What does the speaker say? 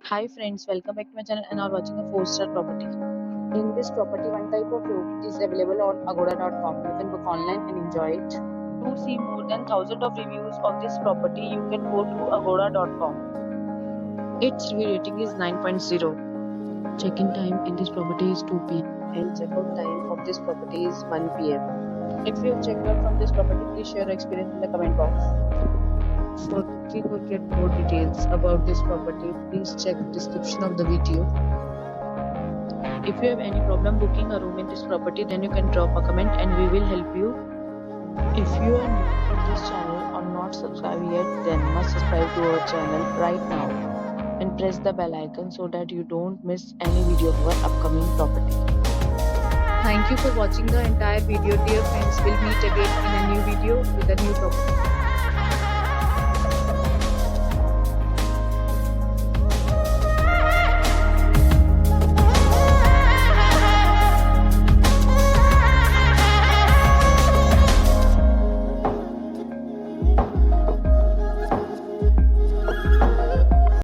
Hi friends, welcome back to my channel and are watching a 4-star property. In this property, one type of room is available on agoda.com. You can book online and enjoy it. To see more than thousands of reviews of this property, you can go to agoda.com. Its review rating is 9.0. Check-in time in this property is 2 p.m. and check-out time of this property is 1 p.m. If you have checked out from this property, please share your experience in the comment box. For booking or get more details about this property, please check description of the video. If you have any problem booking a room in this property, then you can drop a comment and we will help you. If you are new to this channel or not subscribed yet, then must subscribe to our channel right now and press the bell icon so that you don't miss any video of our upcoming property. Thank you for watching the entire video. Dear friends, we'll meet again in a new video with a new property.